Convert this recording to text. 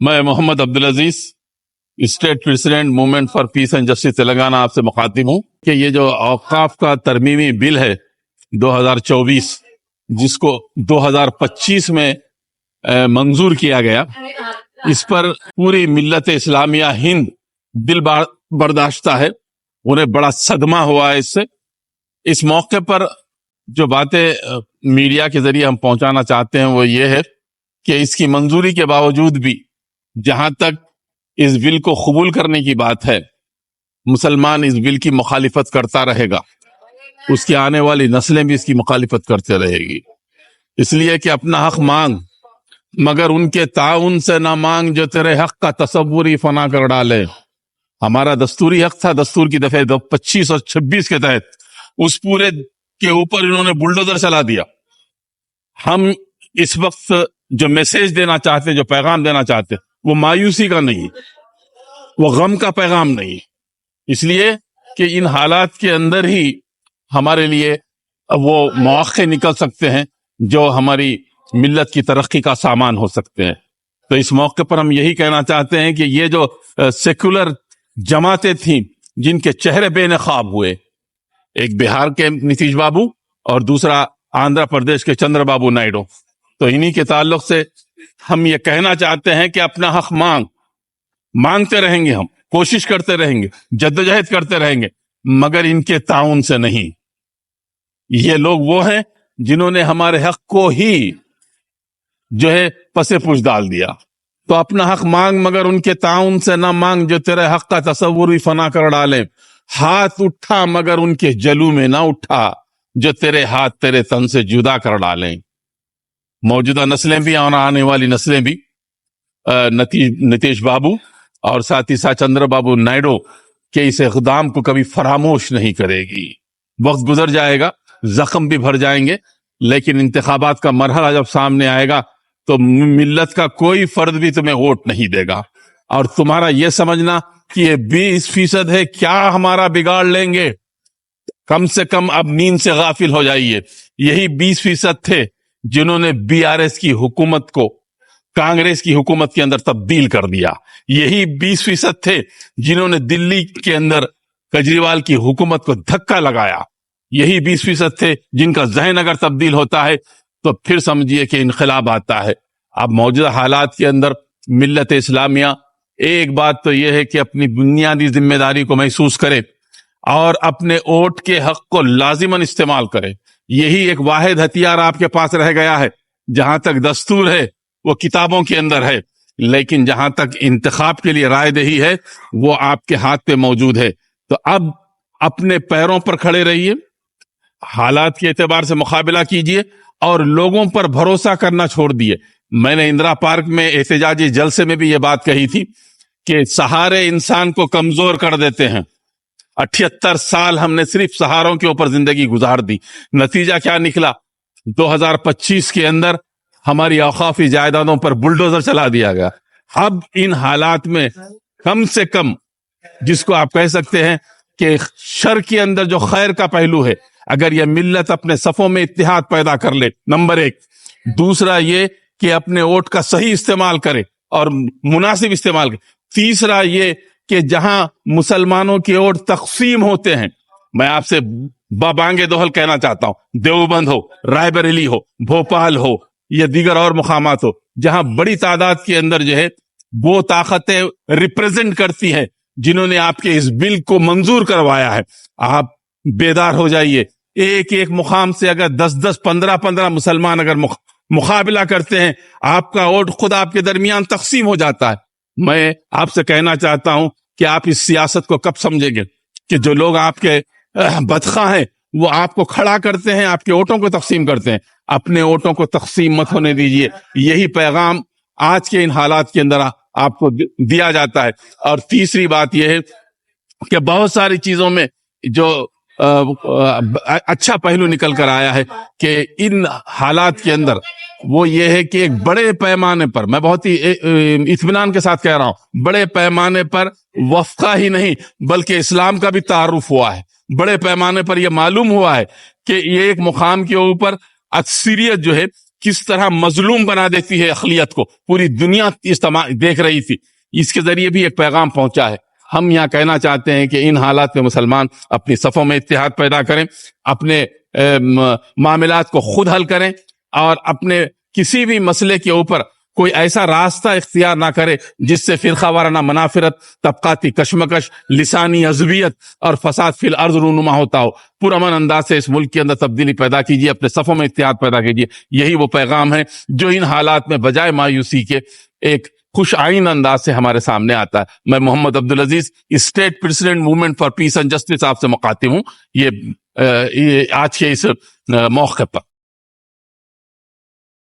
میں Muhammad Abdul Aziz state president movement for peace and justice Telangana آپ سے مخاطب ہوں کہ یہ جو اوقاف کا ترمیمی بل ہے 2024 جس کو 2025 میں منظور کیا گیا، اس پر پوری ملت اسلامیہ ہند دل برداشتہ ہے، انہیں بڑا صدمہ ہوا ہے اس سے۔ اس موقع پر جو باتیں میڈیا کے ذریعے ہم پہنچانا چاہتے ہیں وہ یہ ہے کہ اس کی منظوری کے باوجود بھی جہاں تک اس بل کو قبول کرنے کی بات ہے، مسلمان اس بل کی مخالفت کرتا رہے گا، اس کی آنے والی نسلیں بھی اس کی مخالفت کرتے رہے گی، اس لیے کہ اپنا حق مانگ مگر ان کے تعاون سے نہ مانگ جو تیرے حق کا تصور ہی فنا کر ڈالے۔ ہمارا دستوری حق تھا، دستور کی دفعہ 25 اور 26 کے تحت، اس پورے کے اوپر انہوں نے بلڈوزر چلا دیا۔ ہم اس وقت جو میسج دینا چاہتے، جو پیغام دینا چاہتے، وہ مایوسی کا نہیں، وہ غم کا پیغام نہیں، اس لیے کہ ان حالات کے اندر ہی ہمارے لیے وہ مواقع نکل سکتے ہیں جو ہماری ملت کی ترقی کا سامان ہو سکتے ہیں۔ تو اس موقع پر ہم یہی کہنا چاہتے ہیں کہ یہ جو سیکولر جماعتیں تھیں جن کے چہرے بے نقاب ہوئے، ایک بہار کے نتیش بابو اور دوسرا آندھرا پردیش کے چندر بابو نائیڈو، تو انہی کے تعلق سے ہم یہ کہنا چاہتے ہیں کہ اپنا حق مانگتے رہیں گے، ہم کوشش کرتے رہیں گے، جدوجہد کرتے رہیں گے، مگر ان کے تعاون سے نہیں۔ یہ لوگ وہ ہیں جنہوں نے ہمارے حق کو ہی جو ہے پسے پوچھ ڈال دیا۔ تو اپنا حق مانگ مگر ان کے تعاون سے نہ مانگ جو تیرے حق کا تصور ہی فنا کر ڈالے۔ ہاتھ اٹھا مگر ان کے جلو میں نہ اٹھا جو تیرے ہاتھ تیرے تن سے جدا کر ڈالیں۔ موجودہ نسلیں بھی اور آنے والی نسلیں بھی نتیش بابو اور ساتھ ہی ساتھ چندر بابو نائیڈو کے اس اقدام کو کبھی فراموش نہیں کرے گی۔ وقت گزر جائے گا، زخم بھی بھر جائیں گے، لیکن انتخابات کا مرحلہ جب سامنے آئے گا تو ملت کا کوئی فرد بھی تمہیں ووٹ نہیں دے گا، اور تمہارا یہ سمجھنا کہ یہ 20% ہے، کیا ہمارا بگاڑ لیں گے؟ کم سے کم اب نیند سے غافل ہو جائیے۔ یہی 20% تھے جنہوں نے BRS کی حکومت کو کانگریس کی حکومت کے اندر تبدیل کر دیا۔ یہی 20% تھے جنہوں نے دلی کے اندر کیجریوال کی حکومت کو دھکا لگایا۔ یہی 20% تھے جن کا ذہن اگر تبدیل ہوتا ہے تو پھر سمجھیے کہ انقلاب آتا ہے۔ اب موجودہ حالات کے اندر ملت اسلامیہ ایک بات تو یہ ہے کہ اپنی بنیادی ذمہ داری کو محسوس کرے اور اپنے ووٹ کے حق کو لازماً استعمال کرے۔ یہی ایک واحد ہتھیار آپ کے پاس رہ گیا ہے۔ جہاں تک دستور ہے وہ کتابوں کے اندر ہے، لیکن جہاں تک انتخاب کے لیے رائے دہی ہے وہ آپ کے ہاتھ پہ موجود ہے۔ تو اب اپنے پیروں پر کھڑے رہیے، حالات کے اعتبار سے مقابلہ کیجیے اور لوگوں پر بھروسہ کرنا چھوڑ دیے۔ میں نے اندرا پارک میں احتجاجی جلسے میں بھی یہ بات کہی تھی کہ سہارے انسان کو کمزور کر دیتے ہیں۔ 78 سال ہم نے صرف سہاروں کے اوپر زندگی گزار دی، نتیجہ کیا نکلا؟ 2025 کے اندر ہماری اوقافی جائیدادوں پر بلڈوزر چلا دیا گیا۔ اب ان حالات میں کم سے کم جس کو آپ کہہ سکتے ہیں کہ شر کے اندر جو خیر کا پہلو ہے، اگر یہ ملت اپنے صفوں میں اتحاد پیدا کر لے، نمبر 1۔ دوسرا یہ کہ اپنے ووٹ کا صحیح استعمال کرے اور مناسب استعمال کرے۔ تیسرا یہ کہ جہاں مسلمانوں کے ووٹ تقسیم ہوتے ہیں، میں آپ سے بابانگ دوہل کہنا چاہتا ہوں، دیوبند ہو، رائے بریلی ہو، بھوپال ہو یا دیگر اور مقامات ہو، جہاں بڑی تعداد کے اندر جو ہے وہ طاقتیں ریپریزنٹ کرتی ہیں جنہوں نے آپ کے اس بل کو منظور کروایا ہے، آپ بیدار ہو جائیے۔ ایک ایک مقام سے اگر 10 15 مسلمان اگر مقابلہ کرتے ہیں، آپ کا ووٹ خود آپ کے درمیان تقسیم ہو جاتا ہے۔ میں آپ سے کہنا چاہتا ہوں کہ آپ اس سیاست کو کب سمجھیں گے کہ جو لوگ آپ کے بدخواہ ہیں وہ آپ کو کھڑا کرتے ہیں، آپ کے ووٹوں کو تقسیم کرتے ہیں۔ اپنے ووٹوں کو تقسیم مت ہونے دیجیے۔ یہی پیغام آج کے ان حالات کے اندر آپ کو دیا جاتا ہے۔ اور تیسری بات یہ ہے کہ بہت ساری چیزوں میں جو اچھا پہلو نکل کر آیا ہے کہ ان حالات کے اندر وہ یہ ہے کہ ایک بڑے پیمانے پر، میں بہت ہی اطمینان کے ساتھ کہہ رہا ہوں، بڑے پیمانے پر وفقہ ہی نہیں بلکہ اسلام کا بھی تعارف ہوا ہے۔ بڑے پیمانے پر یہ معلوم ہوا ہے کہ یہ ایک مقام کے اوپر اکثریت جو ہے کس طرح مظلوم بنا دیتی ہے اقلیت کو، پوری دنیا دیکھ رہی تھی. اس کے ذریعے بھی ایک پیغام پہنچا ہے. ہم یہاں کہنا چاہتے ہیں کہ ان حالات میں مسلمان اپنی صفوں میں اتحاد پیدا کریں، اپنے معاملات کو خود حل کریں، اور اپنے کسی بھی مسئلے کے اوپر کوئی ایسا راستہ اختیار نہ کرے جس سے فرقہ وارانہ منافرت، طبقاتی کشمکش، لسانی عصبیت اور فساد فی الارض رونما ہوتا ہو. پرامن انداز سے اس ملک کے اندر تبدیلی پیدا کیجیے، اپنے صفوں میں اتحاد پیدا کیجیے. یہی وہ پیغام ہے جو ان حالات میں بجائے مایوسی کے ایک خوش آئین انداز سے ہمارے سامنے آتا ہے. میں Muhammad Abdul Aziz, state president movement for peace and justice آپ سے مخاطب ہوں یہ آج کے اس موقع پر.